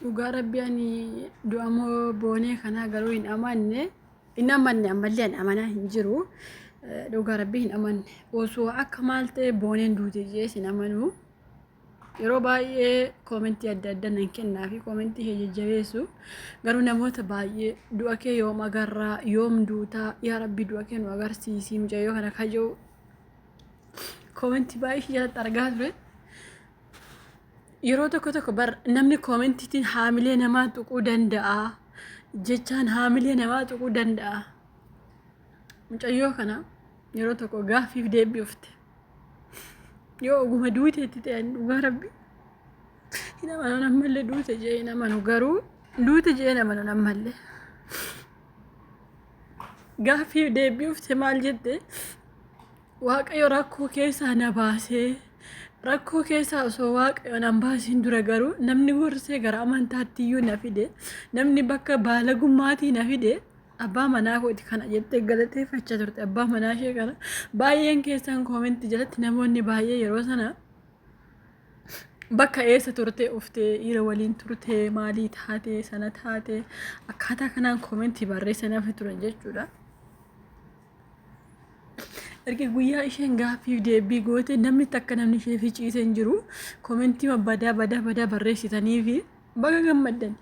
Dhugaa rabbi ani du'amoo boonee kanaa garuu hin amanne ammallee hin amanaa hin jiru. Dhugaa rabbi hin amanne. Osoo akka maal ta'e booneen duute jees hin amanu. Yeroo baay'ee koomentii adda addaa nan kennaa fi koomentii ishee jajjabeessu. Garuu namoota baay'ee du'a kee yoom agarraa yoom duutaa yaa rabbi du'a kee nu agarsiisii mucayyoo kana kajoo koomentii baay'ee ishee jalatti argaa ture. Yeroo tokko bar namni koomentiitiin haamilee namaa tuquu danda'a. Jechaan haamilee namaa tuquu danda'a. Mucayyoo kana yeroo tokko gaaffiif deebii ufte. Yoo oguma duuteetti ta'an dhugaa rabbi. Hin amanu ammallee duute jee hin amanu garuu duute jee hin amanu ammallee. Gaaffiif deebii ufte maal jette? Waaqayyo rakkoo keessaa na baasee. Rakkoo keessaa osoo waaqayyoon an baasiin dura garuu namni gorsee gara amantaatti iyyuu na fide namni bakka baalagummaatii na fide abbaa manaa kooti kana jettee galateeffachaa turte abbaa manaa ishee kana baay'een keessaan koomentii jalatti namoonni baay'ee yeroo sana bakka eessa turte uftee dhiira waliin turte maalii taate sana taate akkaataa kanaan koomentii barreessan hafe turan jechuudha. Erga guyyaa isheen gaaffiif deebii goote namni takka namni ishee fi ciisee hin jiru koomentii badaa barreessitanii fi baga gammaddan.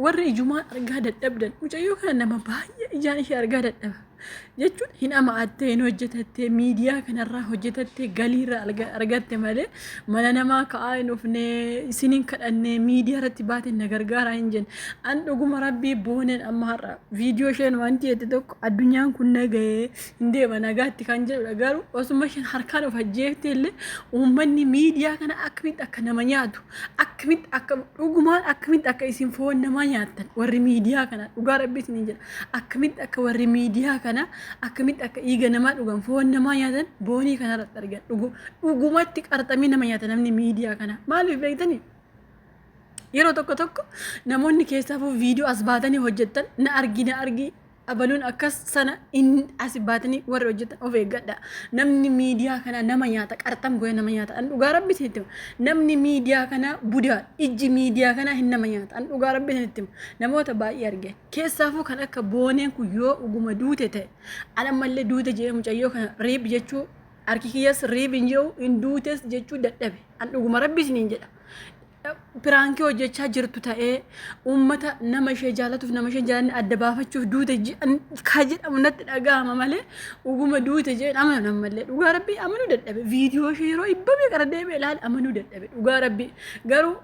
Warri ijumaan argaa dadhabdan mucayyoo kana nama baay'ee ijaan ishee argaa dadhaba jechuun hin ama'attee hin hojjetattee miidiyaa kanarraa hojjetattee galiirraa argatte malee mana namaa ka'aa hin dhufnee isiniin kadhannee miidiyaa irratti baateen na gargaaraa hin jenne an dhuguma rabbii booneen amma har'a viidiyoo isheen wanti jette tokko addunyaan kun nagahee hin deema nagaatti kan jedhudha garuu osuma isheen harkaan of ajjeeftee illee uummanni miidiyaa kana akkamitti akka nama nyaatu akkamitti akka dhugumaan akkamitti akka isin foon namaa nyaattan warri miidiyaa kana dhugaa rabbii isiniin jedha akkamitti akka warri miidiyaa kana akkamitti akka dhiiga namaa dhugan foon namaa nyaatan boonii kanarratti argan dhugumatti qarxamii nama nyaata namni miidiyaa kana maaliif beektanii yeroo tokko namoonni keessaafuu viidiyoo as baatanii hojjettan na argi abaluun akkas sana as baatanii warri hojjetan of eeggadha namni miidiyaa kana nama nyaata qarxam goe nama nyaata an dhugaa rabbi isinitti namni miidiyaa kana budaa ijji miidiyaa kana hin nama nyaata an dhugaa rabbi isinitti namoota baay'ee arge keessaafuu kan akka booneen kun yoo uguma duute ta'e alammallee duute jee mucayyoo kana riib jechuu harki kiyyas riib hin jiru hin duutes jechuu dadhabe an dhuguma rabbi isiniin jedha. Piraankii hojjechaa jirtu ta'ee uummata nama ishee jaalatuuf nama ishee jaalanne adda baafachuuf duute ka jedhamu natti dhagahama malee uguma duute jeen amanu ammallee dhugaa rabbii amanuu dadhabe viidiyoo ishee yeroo ibbame qara deeme ilaale amanuu dadhabe dhugaa rabbii garuu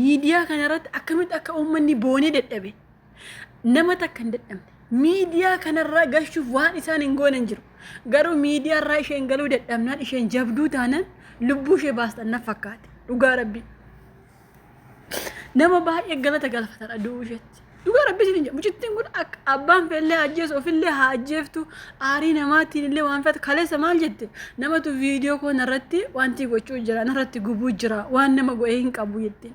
miidiyaa kanarratti akkamitti akka uummanni boonee dadhabe nama takka hin dadhabne miidiyaa kanarraa gashuuf waan isaan hin goonen jiru garuu miidiyaa irraa isheen galuu dadhabnaan isheen jabduu taanan lubbuu ishee baastan na fakkaate dhugaa rabbii. Nama baay'ee galata galfatan aduu isheetti. Dhugaa rabbi isin jedhu mucittiin kun akka abbaan feellee ajjeesu ofillee haa ajjeeftu aarii namaatiin illee waan feete kaleessa maal jette namatu viidiyoo koo narratti wanti gochuu jira narratti gubuu jira waan nama go'ee hin qabu jettiin.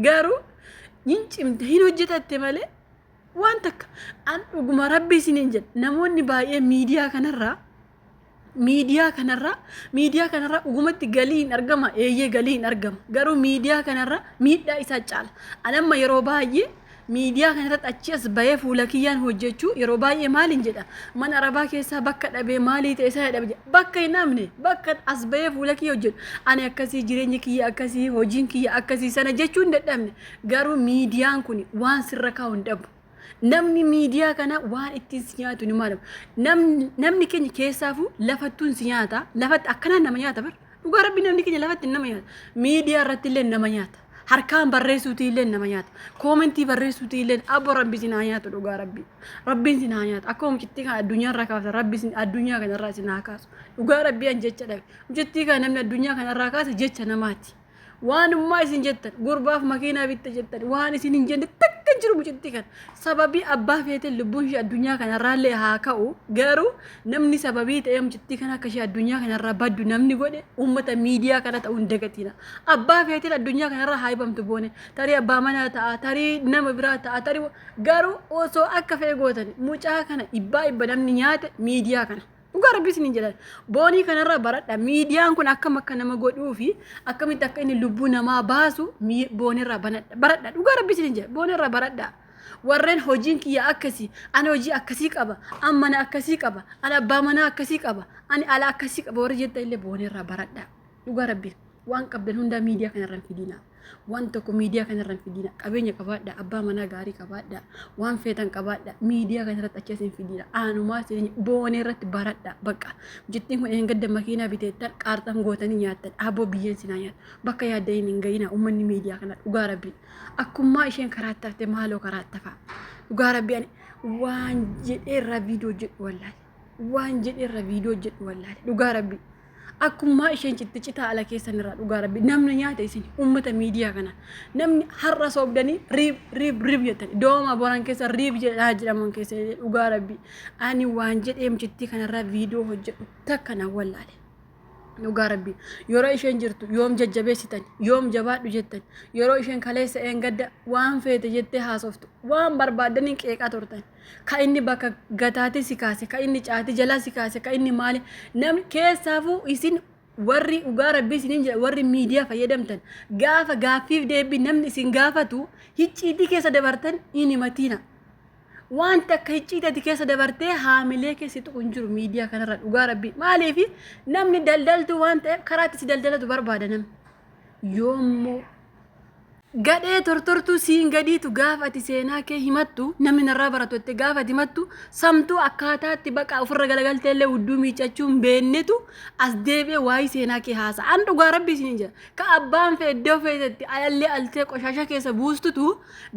Garuu hin cimte hin hojjetatte malee waan takka an dhuguma rabbi isin jedhu namoonni baay'ee miidiyaa kanarraa ugumatti galii hin argama eeyyee galii hin argama garuu miidiyaa kanarraa miidhaa isaa caala anamma yeroo baay'ee miidiyaa kanarratti achi as bahee fuula kiyyaan hojjechuu yeroo baay'ee maaliin jedha mana arabaa keessaa bakka dhabee maalii ta'e isaa dhabe bakka hin amne bakka as bahee fuula kiyya hojjetu ani akkasii jireenya kiyya akkasii hojiin kiyya akkasii sana jechuu hin dadhabne garuu miidiyaan kun waan sirra kaa'u hin dhabu. Namni miidiyaa kana waan ittiin si nyaatu ni maalamu namni keenya keessaafuu lafattuun si nyaata lafatti akkanaan nama nyaata bar dhugaa rabbi namni keenya lafatti nama nyaata miidiyaa irratti illee nama nyaata harkaan barreessuutii illee nama nyaata koomentii barreessuutii illee abbo rabbi si naa nyaatu dhugaa rabbiin si naa nyaata akkuma mucittii kana addunyaa irraa kaasa rabbi addunyaa kanarraa si naa kaasu dhugaa rabbii an jecha dhabe mucittii kana namni addunyaa kanarraa kaasa jecha namaati waanummaa isin jettan gurbaaf makiinaa bitta jettan waan isin hin jenne takka jiru mucittii kana sababii abbaa feete lubbuun ishee addunyaa kanarraallee haa ka'u garuu namni sababii ta'ee mucittii kana akka ishee addunyaa kanarraa baddu namni godhe uummata miidiyaa kana ta'uu hin dagatiina abbaa feeteen addunyaa kanarraa haa ibamtu boone tarii abbaa manaa ta'a tarii nama biraa ta'a tarii garuu osoo akka fee gootan mucaa kana ibbaa ibba namni nyaate miidiyaa kana dhugaa rabbii isin jedhan boonii kanarraa baradha miidiyaan kun akkam akka nama godhuu fi akkamitti akka inni lubbuu namaa baasu boonirraa baradha dhugaa rabbii isin jedhan boonirraa baradha warreen hojiin kiyya akkasii ani hojii akkasii qaba ani mana akkasii qaba ani abbaa manaa akkasii qaba ani ala akkasii qaba warri jetta illee boonirraa baradha dhugaa rabbii waan qabdan hunda miidiyaa kanarraan fidina waan tokko miidiyaa kanarraan fidina qabeenya qabaadha abbaa manaa gaarii qabaadha waan feetan qabaadha miidiyaa kanarratti achasiin fidina aanumaa isin boonirratti baradha bakka jettiin kun een gadda makiinaa biteettan qaarxan gootanii nyaattan aboo biyyeen sinaa nyaata bakka yaaddaniin hin gayina ummanni miidiyaa kana dhugaa rabbii akkummaa isheen karaattafte maaloo karaattafa dhugaa rabbii ani waan jedheerra viidiyoo jedhu wallaahi waan jedheerra viidiyoo jedhu wallaahi dhugaa rabbii akkuma isheen citaa ala keessan irraa dhugaa rabbi namni nyaata isin ummata miidiyaa kana namni har'a soobdanii riib jettan dooma boran keessa riib jedhaman keessa dhugaa rabbi ani waan jedheem citti kanarraa viidiyoo hojjedhu takka na wallaale dhugaa rabbi yeroo isheen jirtu yoom jajjabeessitan yoom jabaadhu jettan yeroo isheen kaleessa gadda waan feete jettee haasoftu waan barbaadanii qeeqaa turtan ka inni bakka gataati si kaase ka inni caati jalaa si kaase ka inni maali namni keessaafuu isin warri dhugaa rabbii isiniin jedha warri miidiyaa fayyadamtan gaafa gaaffiif deebii namni isin gaafatu hicciitii keessa dabartan inni matiina waan takka hicciitati keessa dabartee haamilee keessatti kunjiru miidiyaa kanarra dhugaa rabbii maaliif namni daldaltu waan ta'eef karaatti si daldalatu barbaada namni yoommoo gadhee tortortuu siin gadiitu gaafa ati seenaa kee himattu namni narraa baratu itti gaafa ati himattu samtuu akkaataatti baqa ofirra galagaltee illee hudduu miicachuun beennetu as deebi'ee waa'ee seenaa kee haasa an dhugaa rabbii isin jira ka abbaan fee iddoo feetetti alallee altee qoshasha keessa buustutu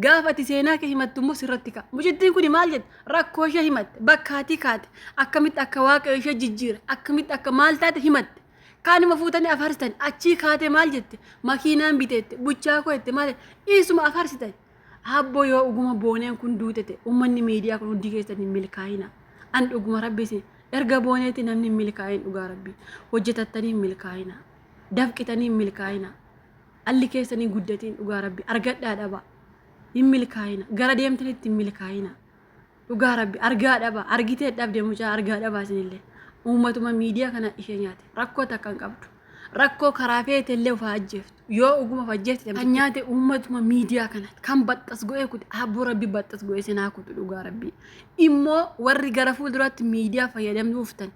gaafa ati seenaa kee himattu immoo sirratti ka mucittiin kun maal jette rakkoo ishee himatte bakkaatii kaate akkamitti akka waaqa ishee jijjiira akkamitti akka maal taate himatte kaanuma fuutanii afarsitani achii kaatee maal jette makiinaan biteette buchaa ko'ette maal isuma afarsitani habbo yoo dhuguma booneen kun duutete ummanni miidiyaa kun hundi keessatti milkaa'ina an dhuguma rabbisi erga booneeti namni milkaa'in dhugaa rabbii hojjetattanii milkaa'ina dafqitanii milkaa'ina alli keessanii guddatiin dhugaa rabbii argadhaa dhaba hin milkaa'ina gara deemtanitti milkaa'ina dhugaa rabbii argaa dhaba argitee dhabde mucaa argaa dhaba isinillee ummatuma miidiyaa kana ishee nyaate rakkoo takka hin qabdu rakkoo karaa feete illee ufaa ajjeeftu yoo uguma fajjeefte kan nyaate ummatuma miidiyaa kana kan baxxas go'ee kuti abbo rabbi baxxas go'ee sinaa kutu dhugaa rabbii immoo warri gara fuulduraatti miidiyaa fayyadamnuuftan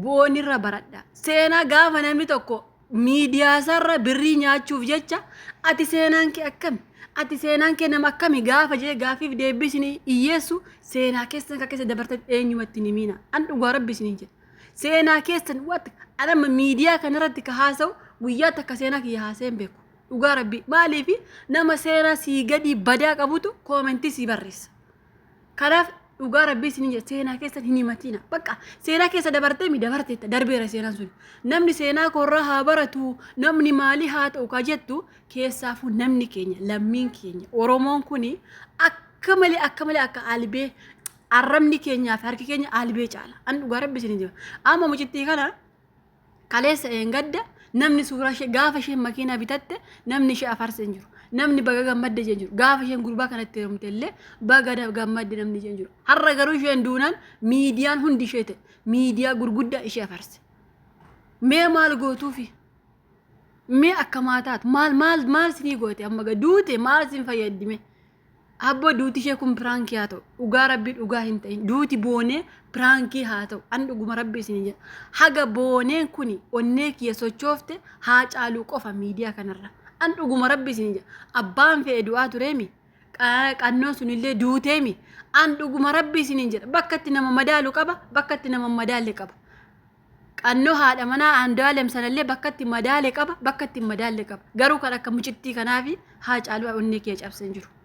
boonirra baradha seenaa gaafa namni tokko miidiyaa sarra birrii nyaachuuf jecha ati seenaan kee akkami ati seenaan kee nama akkami gaafa jee gaafiif deebisni iyyeessu seenaa keessan ka keessa dabartan eenyumatti ni miina an dhugaa rabbi isin jedha seenaa keessan wat anama miidiyaa kanarratti ka haasa'u guyyaa takka seenaa kiyya haasa'een beeku dhugaa rabbii maaliif nama seenaa sii gadi badaa qabutu koomentii sii barreessa kanaaf dhugaa rabbii isin jedha seenaa keessan hin himatina bakka seenaa keessa dabartee mi dabarteetta darbeera seenaan sun namni seenaa korraa haa baratu namni maalii haa ta'u ka jettu keessaafuu namni keenya lammiin keenya oromoon kuni akka malee akka albee arrabni keenyaaf harki keenya albee caala an dhugaa rabbi isin jedha amma mucittii kana kaleessa gadda namni suuraa ishee gaafa isheen makiinaa bitatte namni ishee afarse hin jiru namni baga gammadde hin jiru gaafa isheen gurbaa kanatti hirumte illee baga gammadde namni hin jiru har'a garuu isheen duunaan miidiyaan hundi ishee ta'e miidiyaa gurguddaa ishee afarse mee maal gootuufi mee akka maataatu maal sinii goote amma duute maal sin fayyadime abbo duuti ishee kun piraankii haa ta'u dhugaa rabbii dhugaa hin ta'in duuti boonee piraankii haa ta'u an dhuguma rabbii isin jedha haga booneen kuni onnee kiyya sochoofte haa caaluu qofa miidiyaa kanarra an dhuguma rabbii isin jedha abbaan fe'e du'aa tureemi qannoon sunillee duuteemi an dhuguma rabbii isin jedha bakkatti nama madaalu qaba bakkatti nama madaalle qaba qannoo haadha manaa Andu'aalem sanallee bakkatti madaale qaba bakkatti madaalle qaba garuu kan akka mucittii kanaafi haa caaluu onnee kiyya cabseen jiru